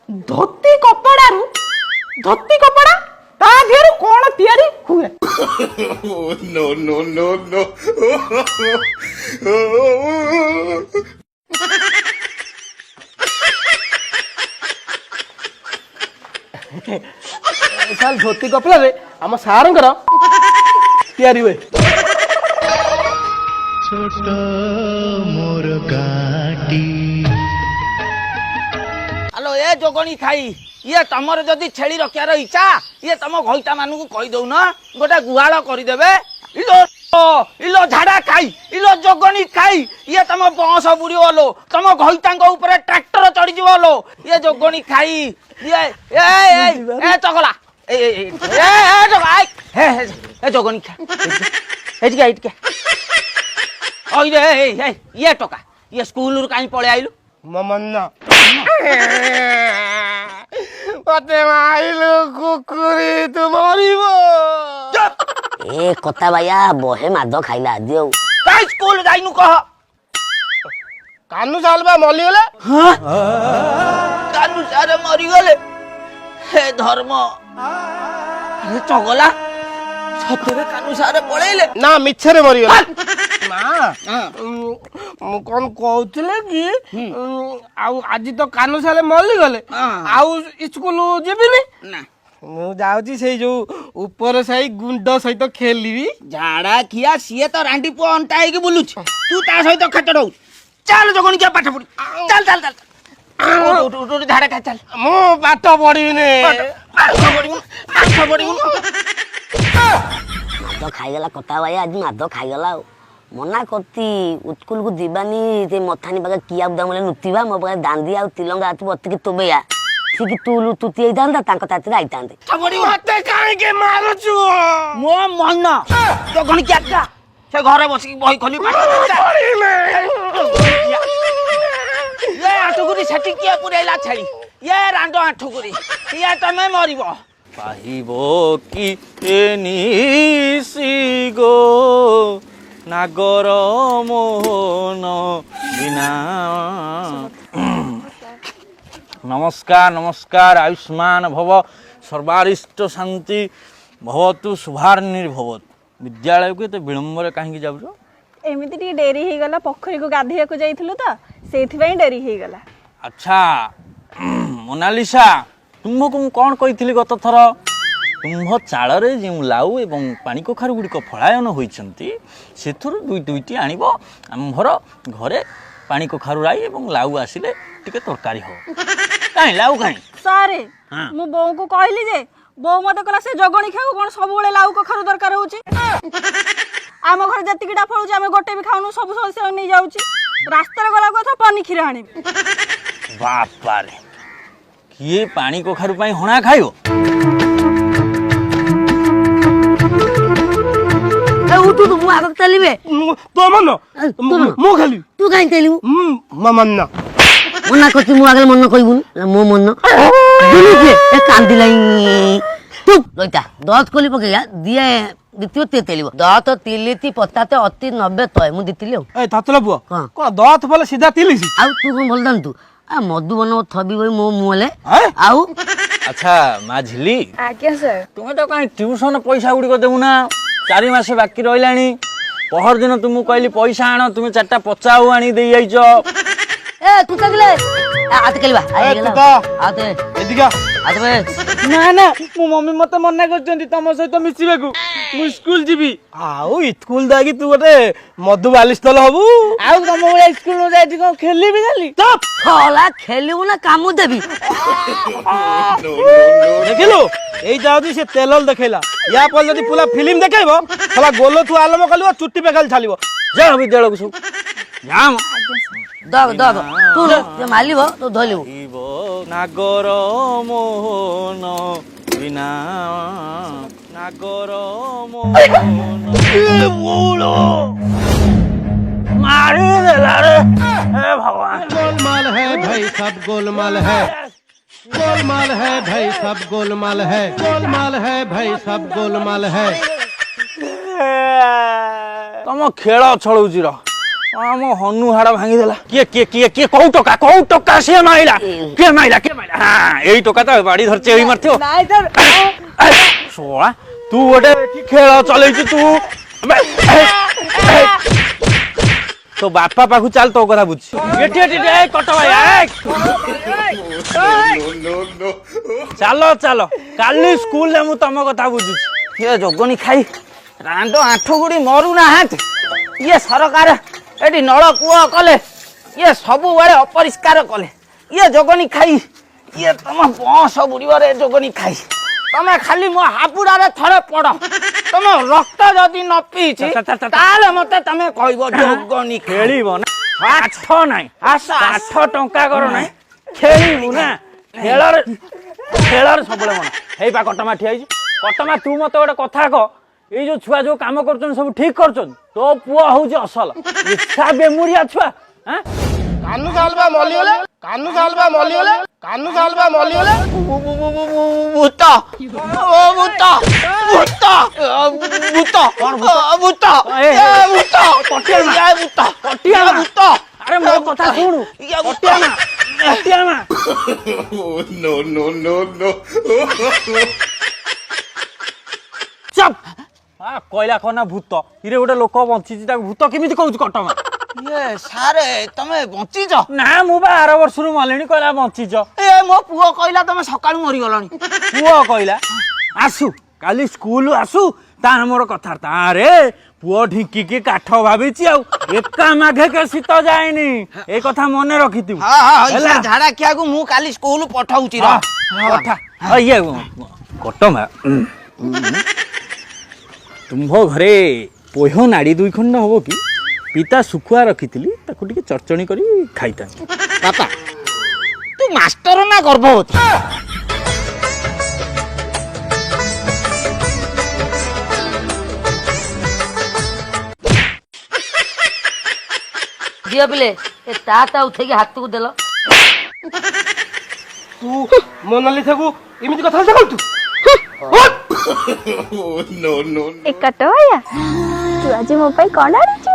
धोती कपड़ा ता देहरु कोन तयारी हुए? No, no, no, no. साल धोती कपड़ा रे हम सारंकर तयारी हुए। छोट मोर गाटी हेलो ए जोगणी खाई ये तमर जदि छेली रखियार इच्छा ये तम घईटा मानू कही दौ न गोटे गुहाल करदेवे। इलो इलो झाड़ा खाई इलो जोगणी खाई ये तम बंश बुड़ी गलो तम घईटा ऊपर ट्रैक्टर चढ़ी गलो ये जोगणी खाई ये ए चगला ए जोगणी खा ये टका ये स्कूल कहीं पड़े आइलु ममन्ना मते माइलु कुकुरी तू मरिबो। ए कता बाया बहे माद खाइला दियो काई स्कूल जाइनु कह कानू साल बा मली गले। हां कानू सारे मरी गले हे धर्म हे चगला सतरे कानू सारे पळेले ना मिछरे मरी गले ना। मु कोन कहउतले कि आउ आज तो कानू साले मली गले आउ स्कूल जेबिनी ना मु जाउची से जो ऊपर सही गुंड सहित खेलिबी। झाड़ा किया सीए तो रांडी पो अंटाई के बुलुछ तू ता सहित खटड़ौ चल जोगणी के पाठ पड़ी चल चल चल उठ झाड़ा खा चल मु पाठ पढिने पाठ पड़ी माद खाइगला कता बाया आज माद खाइगला मना करती स्कूल को जीवानी ते मथानी पाके किया उदामले नुतिबा मो पाके दांदी आ तिलंगा आती बत्ती तोबेया ठीक तू तुती आइतांदा तांको ताती आइतांदे छबड़ी मते काहे के मारुछु मो मन जोगणी के आटा से घरे बसी बही खोली पाठ ये आठुकुरी छटी के पुरेला छड़ी ये रांडो आठुकुरी ये तमे मरिबो पाहिबो कि एनिसिगो नागर मोहन बिना। नमस्कार नमस्कार आयुष्मान भव सर्वारिष्ट शांति भवतु शुभारनिर्भवत। विद्यालय को तो विलंबर कहीं जाऊ एमती टी डेरी हो गला पोखरी को गाधेया को जाइथिलु त सेथि डेरी हो गला। अच्छा मोनालिसा तुमको मु कौन कही गत थर तुम्भ चाल जो लाउ एवं पानी कखारु गुड़िक फलायन होती से दुईटी आणब आमर घरे पानी कखारु राई एवं लाउ आसिले टिके तरकारी हो कहीं लाउ कहीं सारे मु बो को कहली जे बो मते कला से जगणी खाऊ कोन सब बेले लाउ कखारु दरकार होची आम घर जतिकिटा फळुची आमे गोटे भी खाउनु सब सदस्य नै जाउची रास्ता रे गला कथा पानी खीर हाणी बापा रे किए पानी कखारु पाई हणा खाइयो उठू तू मु आगक चलीबे तो मन मु खाली तू काई चलीबू ममन्ना मना करती मु आगले मन कइबुन मो मन दुनु के ए कांदी लाई चुप लइता दत कोली पकेया दिए दितियो ते तेलिबो दत तिलिति पत्ताते अति 90 तय मु दितिलियो ए तातला बुआ कोन दत भले सीधा तिलिसी आउ तू कोन बोलदन तू आ मधुबन थबी बई मो मुले आउ अच्छा माझिली आज्ञा सर तुम तो कहीं ट्यूशन पैसा गुड़िक देना 4 मास बाकी रही पहर दिन तुमको कहली पैसा आण तुम 4टा पचाऊ आनी दे जाइछ ए तू तगले आते केलबा आइ गेला आते एदिका आते बे ना ना मो मम्मी मते मना करचंती तम सहित मिसिबे को मु स्कूल जीबी आउ स्कूल दागी तू गोटे मधु बालिश तल हबू आउ तम ओला स्कूल न जाई को खेलीबी खाली चुप फला खेलिबू ना कामु देबी देखिलो एई जाउदी से तेलल देखेला या पर जदी पूरा फिल्म देखेबो साला गोलो तू आलम कलिबो चुट्टी पे खाली छालिबो जा विद्यालय को सब जाम दग दग तू जे मालिबो तो धलिबो नागर मोहन बिना नागर मोहन मारी देला रे हे भगवान गोलमाल है भाई सब गोलमाल है गोलमाल है भाई सब गोलमाल है गोलमाल है भाई सब गोलमाल है तुम खेल छड़ौची ଆମ ହନୁ ହାଡ଼ ଭାଙ୍ଗିଦେଲା। କିଏ କୋଉ ଟକା ସିଏ ମାଇଲା? କିଏ ମାଇଲା? ହଁ ଏଇ ଟକା ତ ବାଡି ଧରିଛି ଏଇ ମାରିଥିବ। ଶୋଳା ତୁ ଗୋଟେ ଏଠି ଖେଳ ଚଲେଇଛୁ ତୁ। ତୋ ବାପା ପାଖକୁ ଚାଲ, ତୋ କଥା ବୁଝି। ଏଠି କଟ ଭାଇ ଚାଲ କାଲି ସ୍କୁଲରେ ମୁଁ ତମ କଥା ବୁଝୁଛି। ଇଏ ଯୋଗଣୀ ଖାଇ ରାଣ୍ଡ ଆଣ୍ଠୁ ଗୁଡି ମରୁନାହାନ୍ତି। ଇଏ ସରକାର ଏଠି ନଳକୂଅ କଲେ, ଇଏ ସବୁବେଳେ ଅପରିଷ୍କାର କଲେ। ଇଏ ଯୋଗଣୀ ଖାଇ, ଇଏ ତମ ବଂଶ ବୁଡ଼ିବରେ ଯୋଗଣୀ ଖାଇ। ତମେ ଖାଲି ମୋ ହାବୁଡାରେ ଥରେ ପଡ, ତମ ରକ୍ତ ଯଦି ନ ପିଇଛି ତାହେଲେ ମତେ ତମେ କହିବ ଯୋଗଣୀ ଖେଳିବ ନା? ଆଠ ନାହିଁ, 8 ଟଙ୍କା କର ନାହିଁ, ଖେଳିବୁ ନା? ଖେଳରେ ସବୁବେଳେ ମନ। ହେଇ ବା କଟମା ଠିଆ ହେଇଛି। କଟମା ତୁ ମତେ ଗୋଟେ କଥା କହ, ଏଇ ଯୋଉ ଛୁଆ ଯୋଉ କାମ କରୁଛନ୍ତି ସବୁ ଠିକ କରୁଛନ୍ତି? ତୋ ପୁଅ ହଉଛି ଅସଲ ଇଚ୍ଛା ବେମୁରିଆ ଛୁଆ। କାନୁ ଖାଲବା ମଲିଗଲେ ଭୂତ ଆରେ ମୋ କଥା ଶୁଣୁ। No, no, no, no. ଚୁପ୍। କହିଲା କନା ଭୂତ। ଇରେ ଗୋଟେ ଲୋକ ବଞ୍ଚିଛି, ତାକୁ ଭୂତ କେମିତି କହୁଛୁ କଟମା? ଇଏ ସାରେ ତମେ ବଞ୍ଚିଛ? ନା ମୁଁ ବା 8 ବର୍ଷରୁ ମଲେଣି। କହିଲା ବଞ୍ଚିଛ। ଏ ମୋ ପୁଅ କହିଲା ତମେ ସକାଳୁ ମରିଗଲଣି। ପୁଅ କହିଲା ଆସୁ, କାଲି ସ୍କୁଲ ଆସୁ, ତାର ମୋର କଥାବାର୍ତ୍ତା। ଆରେ ପୁଅ ଢିଙ୍କିକି କାଠ ଭାବିଛି, ଆଉ ଏକା ମାଘେ କେ ଶୀତ ଯାଏନି। ଏ କଥା ମନେ ରଖିଥିବୁ। ଝାଡା ଖିଆକୁ ମୁଁ କାଲି ସ୍କୁଲ ପଠଉଛି। ଇଏ କଟମା, ତୁମ୍ଭ ଘରେ ପୋହ ନାଡ଼ି 2 ଖଣ୍ଡ ହବ କି? ପିତା ଶୁଖୁଆ ରଖିଥିଲି, ତାକୁ ଟିକେ ଚର୍ଚଣି କରି ଖାଇଥାନ୍ତି। ବାପା ତୁ ମାଷ୍ଟର ନା ଗର୍ଭବତୀ? ଝିଅ ପିଲେ ଏ ତା ଉଠେଇକି ହାତକୁ ଦେଲ। ତୁ ମୋନାଲିସାକୁ ଏମିତି କଥା କହୁଛୁ? No, no, no. ଏ କଟ ଭାଇଆ, ତୁ ଆଜି ମୋ ପାଇଁ କଣ ଆଣିଛୁ?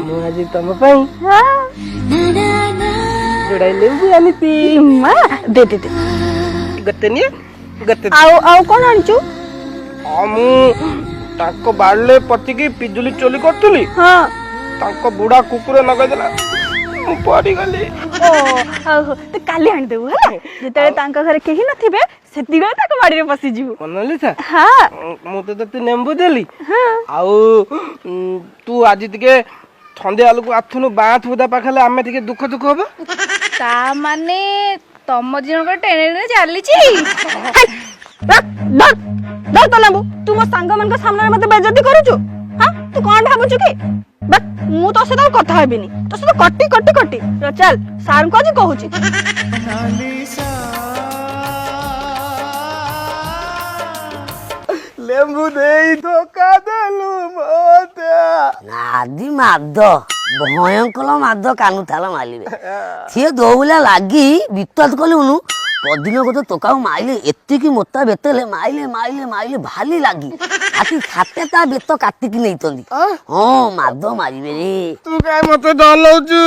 ମୁଁ ଆଜି ତମ ପାଇଁ ଯୋଡ଼ାଇ ଲେମ୍ବୁ ଆଣିଛି। ମା ଦେ ଗୋଟେ ନିଏ, ଗୋଟେ ଆଉ କଣ ଆଣିଛୁ? ମୁଁ ତାଙ୍କ ବାଡ଼ିରେ ପଚିକି ପିଜୁଳି ଚୋରି କରୁଥିଲି, ହଁ ତାଙ୍କ ବୁଢା କୁକୁର ନଗେଇଦେଲା, ମୁଁ ପଡିଗଲି। ତୁ କାଲି ଆଣିଦେବୁ ହେଲା। ଯେତେବେଳେ ତାଙ୍କ ଘରେ କେହି ନଥିବେ ସେତିକିବେଳେ ତାଙ୍କ ବାଡିରେ ପଶିଯିବୁ। ମୋନାଲିସା, ହଁ ମୁଁ ତତେ ଲେମ୍ବୁ ଦେଲି, ଆଉ ତୁ ଆଜି ଟିକେ ସନ୍ଧ୍ୟା ବେଳକୁ ଆସୁନୁ ବାଁଥ ବୁଦା ପାଖରେ, ଆମେ ଟିକେ ଦୁଃଖ ହବ। ତା ମାନେ ତମ ଦିନଙ୍କର ଟେନେ ଚାଲିଛି। ତ ଲେମ୍ବୁ, ତୁ ମୋ ସାଙ୍ଗମାନଙ୍କ ସାମ୍ନାରେ ମତେ ବେଜତି କରୁଛୁ? ତୁ କଣ ଭାବୁଛୁ କି? ମୁଁ ତୋ ସହିତ କଥା ହେବିନି, ତୋ ସହିତ କଟି ଚାଲ ସାର୍ଙ୍କୁ ଆଜି କହୁଛି। ଲେମ୍ବୁ ଦେଇ ଧୋକା ଦେଲୁ ମତେ। ଆଦି ମାଦ ଭୟଙ୍କର ମାଦ କାନୁଥାଲ ମାଲିବେ ସିଏ ଦୌଲା ଲାଗି ବିଶ୍ୱାସ କଲୁନୁ। ପଦିନ କଥା ତୋକାକୁ ମାଇଲେ ଏତିକି ମୋତା ବେତଲେ ମାଇଲେ ଭାଲି ଲାଗି ଆକି ଖାତେ ତା ବେତ କାଟିକି ନେଇଛନ୍ତି। ହଁ ମାଦ ମାରିବେ ରେ। ତୁ କାଇଁ ମତେ ଡଲଉଛୁ?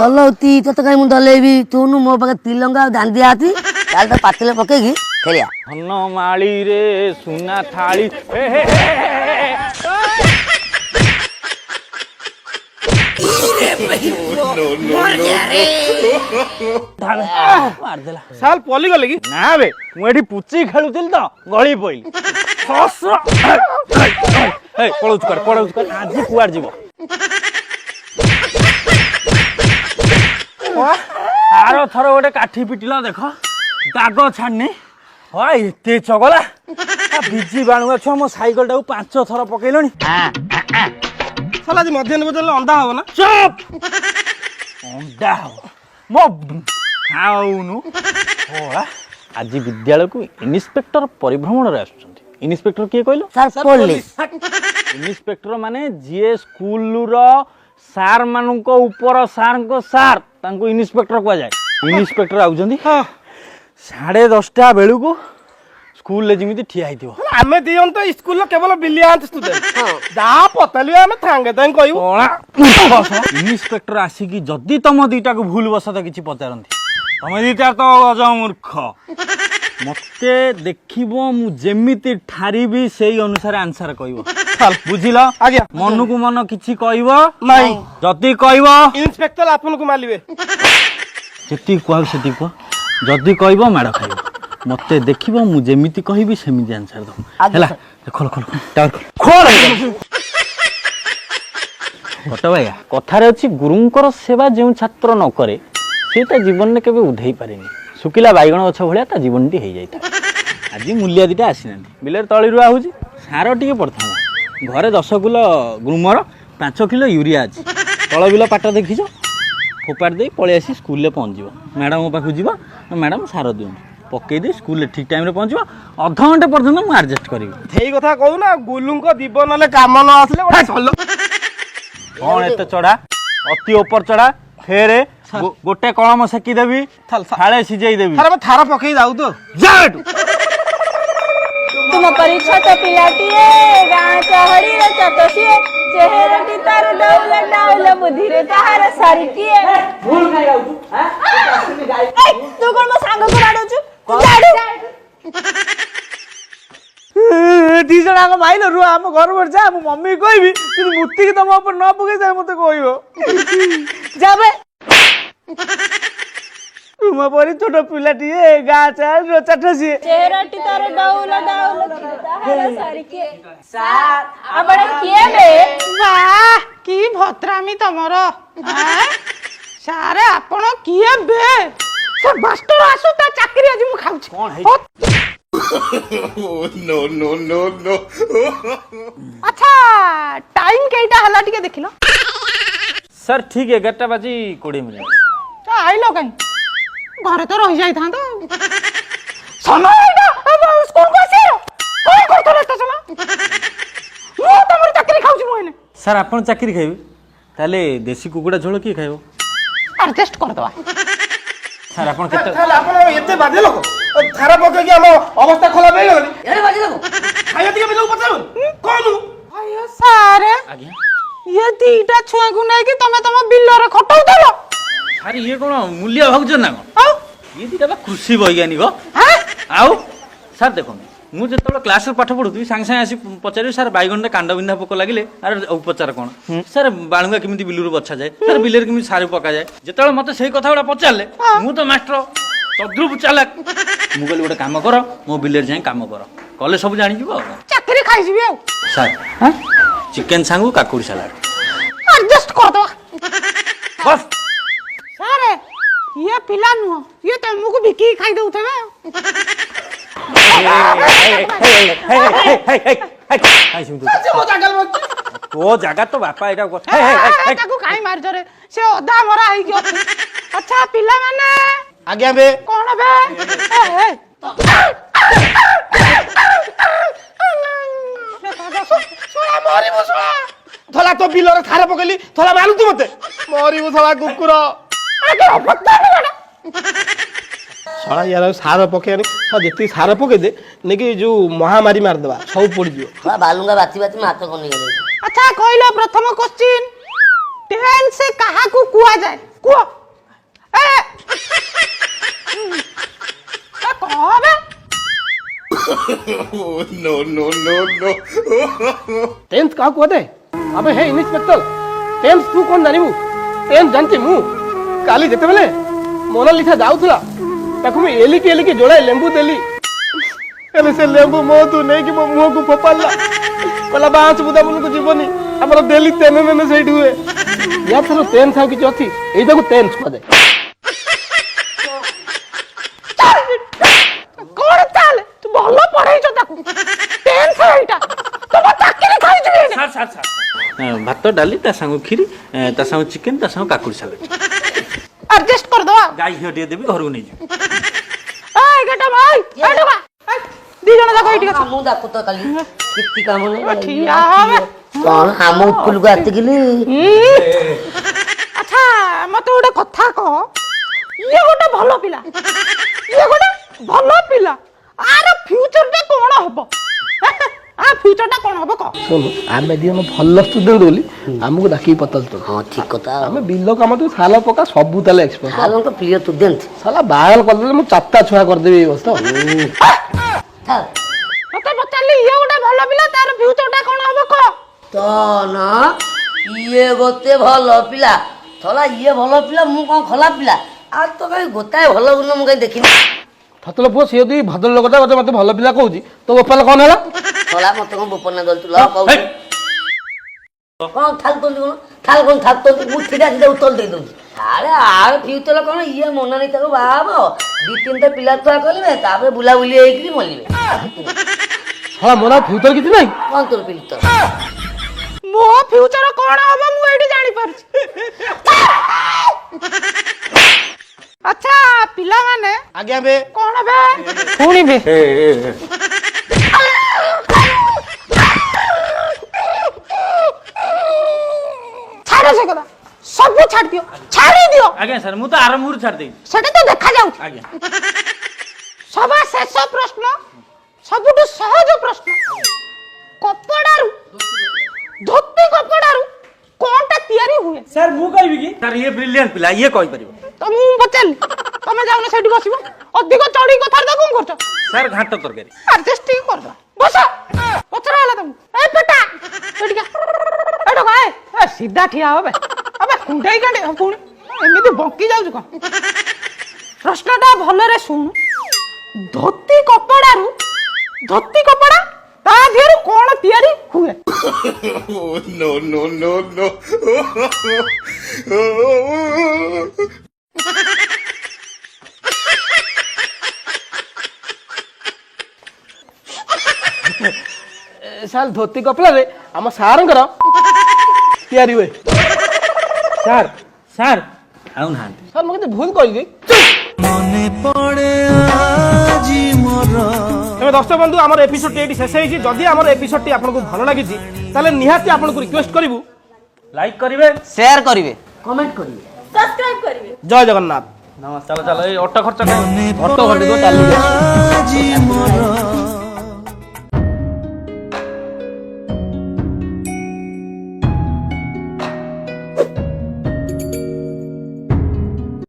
ଡଲଉତି ତତେ କାଇଁ ମୁଁ ଡଲେଇବି? ତୁନୁ ମୋ ପାଖରେ ତିଲଙ୍ଗା ଆଉ ଦାଣ୍ଡିଆ ହାତୀ, ତାହେଲେ ତା ପାତିଲେ ପକେଇକି ଖେଳିଆ। ଧନ ମାଳିରେ ସୁନା ଥାଳି। ମାରିଦେଲା। ସାଲ ପଲିଗଲେ କି? ନା ବେ, ମୁଁ ଏଠି ପୁଚି ଖେଳୁଥିଲି ତ ଗଳି ପଇଲି। ପଳଉଛୁ କୁଆଡେ? ଆଜି କୁଆଡେ ଯିବ? ଆର ଥର ଗୋଟେ କାଠି ପିଟିଲ ଦେଖ, ଦାଗ ଛାଡିନି। ହଁ ଏତେ ଚଗଲା ବିଜି ବାଣୁଆ ଛୁଆ, ମୋ ସାଇକେଲ ଟାକୁ 5 ଥର ପକେଇଲଣି। ସାଲ ଆଜି ମଧ୍ୟାହ୍ନ ଭୋଜନରେ ଅଣ୍ଡା ହବ ନା? ଚୁପ୍। ଅଣ୍ଡା ହବ ମୋ ଖାଉନୁ। ଆଜି ବିଦ୍ୟାଳୟକୁ ଇନ୍ସପେକ୍ଟର ପରିଭ୍ରମଣରେ ଆସୁଛନ୍ତି। ଇନ୍ସପେକ୍ଟର କିଏ କହିଲ? Sir police. ଇନ୍ସପେକ୍ଟର ମାନେ ଯିଏ ସ୍କୁଲର ସାର୍ ମାନଙ୍କ ଉପର ସାର୍ଙ୍କ ସାର୍, ତାଙ୍କୁ ଇନ୍ସପେକ୍ଟର କୁହାଯାଏ। ଇନ୍ସପେକ୍ଟର ଆଉଛନ୍ତି 10:30 ବେଳକୁ स्कूल ले जिमिति ठिया हिथिबो आमे दियन तो स्कूल केवल ब्रिलियंट स्टूडेंट जा पताली आमे थांगे ताई कहू इन्स्पेक्टर आसिकी जदि तम दीटा को भूल बसत किछि पचारंती तम दीटा तो अज मूर्ख मते देखिबो मु जेमिति ठारिबी सेई अनुसार आंसर कहइबो चल बुझिला आज्ञा मन को मन किछि कहइबो नहीं जदि कहइबो इंस्पेक्टर आपन को मालिबे जेति कहब सेति कह जदि कहइबो माड़ खाइबो मते देखिबो मु जेमिति कहइबी सेमिति आंसर दो हैला खोल खोल टावर खोल बट भाइया कथारे अछि गुरुंकर सेवा जे छात्र न करे सेटा जीवन में केबे उधेई पारेनी सुकिला बाइगण गछ भलिया ता जीवनटी हो जाइता आज मूल्य दीटा आसीना बिलर तळी रुआ होची सार टिके पड़था घरे 10 किलो ग्रुमर 5 किलो यूरिया अछि तळ बिल पाट देखिछो फोपाड़ दे पळे आसी स्कूल ले पहुंच जीवो मैडम पाखु जीवो मैडम सार दियो पकई दे स्कूल ले ठीक टाइम रे पहुंचबो आधा घंटे पर्यंत मु एडजस्ट करबी हेई कथा कहू ना गुलुंक दीब नले काम न आसले गोटे चलो कौन एते चढ़ा अति ऊपर चढ़ा फेरे गोटे कलम सेकी देवी थाले सिझाई देवी थारा थारा पकई जाऊ तो जा एटू तुम परिछत पिलाटिए गाँ चहड़ी रे चटसिए चेहराटी तार डौल डौल बुधिरे ताहार सारिटिए भूल खाइ जाऊ तू हां तू कोन मो सांग को लाडुछु लाडू दी जणा को माइलो रु हम घर पर जा हम मम्मी कहबी तू मुत्ती के तम ऊपर न पकई जाय मते कहइबो जाबे तुम परी छोट पिलाटिए गाँ चाल रो चटसिए चेहराटी तार डौल डौल ताहार सारिटिए सार आपण किए बे वाह की भद्रामी तमर सारे आपण किए बे से मास्टर आसु ता चाकरी आज मु खाउछ कौन है no, no, no, no. अच्छा टाइम केटा हला टिके देखिलो सर ठीक 11टा बाजी 20 मिनिट आइलो कहीं घरे तो रह जाई था तो समय एटा स्कूल को आसी कोन करतले त समय मु तमर चाकरी खाउछ मोने सर आपण चाकरी खाइबे ताले देसी कुकुड़ा झोल की खाइबो एडजस्ट कर दवा सर आपण केते थाले आपण एते बाजे लोक थारा पकई के हम अवस्था खराब हे गली एरे बाजी लगो खाया दिके बिलो पचाउ कोनु आयो सारे आज्ञा ये दीटा छुआ को नै कि तमे तम बिल्लो रे खटौ दलो सर ये कोन मूल्य भागज ना कोन हां ये दीटा बा कृषि वैज्ञानिक हां आउ सर देखो मु जेतबे क्लास रे पाठ पढुथि सांग सांग आसी पचारि सर बाइगण रे कांड बिंधा पोक लागिले अरे उपचार कोन सर बाळुंगा किमिति बिलुरु बच्छा जाय सर बिलेर किमिति सारे पका जाय जेतबे मते सेही कथा गुडा पचारले मु तो मास्टर तद्रुप चालक मु कहली गोटे काम कर मो बिलेर जाय काम कर कले सब जानि जीवो चाकरी खाइ जीबी आ सर हां चिकन सांगु काकुड़ी सलाड एडजस्ट कर दवा बस सारे ये पिला नु ये तमको बिकी खाइ दउथबे तो जगह तो बापा एटा ताकू काई मार जरे से ओदा मरा आइ गयो अच्छा पिला माने आज्ञा बे कोन बे सोया मोरी बसवा थला तो बिलो रे थारा पकईली थला मालू तू मते मरी थला कुकुर आगे अपत्ता बेटा साला यार सार पकेनी जेती सार पके दे नेकी जो महामारी मार देबा सब पड़ी दियो बा बालुंगा बाती बाती माथ कोनी गेले अच्छा कहलो प्रथम क्वेश्चन टेन से कहा को कुआ जाए कुआ ए कहबे no, no, no, no. Tenth का को दे अबे हे इंस्पेक्टर टेंथ तू कोन जानिबू टेंथ जानती मु काली जेते बेले मोनालिसा जाउथला ताकू मैं एलिकी जोड़ाई लेंबू देली एले से लेंबू मो तू नहीं कि मो मुंह को फोपाला पला बांच बुदा मुन को जीवनी हमर देली तेने ने सेठी हुए या थरो टेंथ था कि अछि एई देखो टेंथ को दे कोन चाल तू भलो पढ़ाई छ ताकू टेन से एटा तो चाकरी खाइ जबे सर सर सर भात डाली ता संग खीरी ता संग चिकन ता संग काकुड़ी सलाड एडजस्ट कर दवा गाय हियो दे देबी घर को नहीं जी ए गटा भाई एटा बा दी जण जाको एटी मु दाकु तो काली कित्ती काम नै ठिया हवे कोन हम स्कूल को आते गेली अच्छा मते ओडे कथा कह ये गोटे भलो पिला ये गोटे भलो पिला आर फ्यूचर ଫ୍ୟୁଚରଟା କଣ ହବ ଫ୍ୟୁଚରଟା କଣ ହବ କହ ଶୁଣୁ ଆମେ ଦି ଜଣ ଭଲ ଷ୍ଟୁଡେଣ୍ଟ ବୋଲି ଆମକୁ ଡାକିକି ପଚାରୁଛୁ ହଁ ଠିକ କଥା ଆମେ ବିଲ କାମ ତ ସାଲ ପକା ସବୁ ତାହେଲେ ଏକ୍ସପର୍ଟ ସାଲଙ୍କ ପ୍ରିୟ ଷ୍ଟୁଡେଣ୍ଟ ସାଲା ବାହାଘର କରିଦେଲେ ମୁଁ 4ଟା ଛୁଆ କରିଦେବି ଏଇ ବର୍ଷ ମତେ ପଚାରିଲି ଇଏ ଗୋଟେ ଭଲ ପିଲା ତାର ଫ୍ୟୁଚରଟା କଣ ହବ କହ ତ ନା ଇଏ ଗୋଟେ ଭଲ ପିଲା ଥଲା ଇଏ ଭଲ ପିଲା ମୁଁ କଣ ଖଲା ପିଲା ଆଉ ତ କାଇଁ ଗୋଟାଏ ଭଲ ଗୁଣ ମୁଁ କାଇଁ ଦେଖିନି ଥତଲ ପୁଅ ସିଏ ଯଦି ଭଦ୍ର ଲୋକଟା ମତେ ଭଲ ପିଲା କହୁଛି ତ ବୋପାଲ କଣ ହେଲା ଥଲା ମତେ କଣ ବୋପନା ଦଉଛୁ ଲ କହୁଛୁ କଣ ଥାଲୁଛନ୍ତି ମୁଁ ଠିକା ସିଧା ଉତ୍ତର ଦେଇ ଦଉଛି ଆରେ ଆର ଫ୍ୟୁଚର କଣ ଇଏ ମୋନାଲିସାକୁ ବାହା ହବ 2-3ଟା ପିଲା ଛୁଆ କରିବେ ତାପରେ ବୁଲାବୁଲି ହେଇକିରି ମରିବେ ହଁ ମୋର ଫ୍ୟୁଚର କିଛି ନାହିଁ କଣ ତୋର ଫ୍ୟୁଚର ମୋ ଫ୍ୟୁଚର କଣ ହବ ମୁଁ ଏଇଠି ଜାଣିପାରୁଛି ଆଚ୍ଛା ପିଲାମାନେ ଆଜ୍ଞା ବେ କଣ ବେ ଶୁଣିବେ ଛାଡ ସେ କଥା ସବୁ ଛାଡି ଦିଅ ଛାଡି ଦିଅ ଆଜ୍ଞା ସାର୍ ମୁଁ ତ ଆରମ୍ଭରୁ ଛାଡ଼ି ଦେଇଛି ସେଟା ତ ଦେଖା ଯାଉଛି ଆଜ୍ଞା ସବା ଶେଷ ପ୍ରଶ୍ନ ସବୁଠୁ ସହଜ ପ୍ରଶ୍ନ କପଡାରୁ ଧୋତି କପଡାରୁ କଣଟା ତିଆରି ହୁଏ ସାର୍ ମୁଁ କହିବି କି ସାର୍ ଇଏ ବ୍ରିଲିଆଣ୍ଟ ପିଲା ଇଏ କହିପାରିବ ତ ମୁଁ ପଚାରିଲି ତମେ ଯାଉନ ସେଇଠି ବସିବ ଅଧିକ ଚଢି କଥାରେ କଣ କରୁଛ ସାର୍ ଘାଣ୍ଟ ତରକାରୀ ଆଡଜଷ୍ଟ ଟିକେ କରିଦବା ବସ ପଚରା ହେଲା ତମକୁ ଏ ପେଟା ଏଠିକା ଏଠୁ କାଏ ଏ ସିଧା ଠିଆ ହବେ ଆବେ କୁଣ୍ଡେଇ କାଣ୍ଡେ ପୁଣି ଏମିତି ବଙ୍କି ଯାଉଛୁ କଣ ପ୍ରଶ୍ନଟା ଭଲରେ ଶୁଣୁ ଧୋତି କପଡା ତା ଦେହରୁ କଣ ତିଆରି ହୁଏ Oh, no, no, no, no. Sir dhoti କପଡ଼ାରେ ଆମ ସାରଙ୍କର ତିଆରି ହୁଏ ସାର୍ ସାର୍ ଆଉ ନାହାନ୍ତି ସାର୍ ମୁଁ କିନ୍ତୁ ଭୁଲ କହିଲି ତେବେ ଦର୍ଶକ ବନ୍ଧୁ ଆମର ଏପିସୋଡଟି ଏଇଠି ଶେଷ ହେଇଛି ଯଦି ଆମର ଏପିସୋଡଟି ଆପଣଙ୍କୁ ଭଲ ଲାଗିଛି ତାହେଲେ ନିହାତି ଆପଣଙ୍କୁ ରିକ୍ୱେଷ୍ଟ କରିବୁ ଲାଇକ୍ କରିବେ ସେୟାର କରିବେ କମେଣ୍ଟ କରିବେ ସବସ୍କ୍ରାଇବ କରିବେ ଜୟ ଜଗନ୍ନାଥ ନମସ୍କାର ଚାଲ ଚାଲ ଏଇ ଅଟୋ ଖର୍ଚ୍ଚ ଅଟୋ ଘଣ୍ଟେ ଚାଲିକି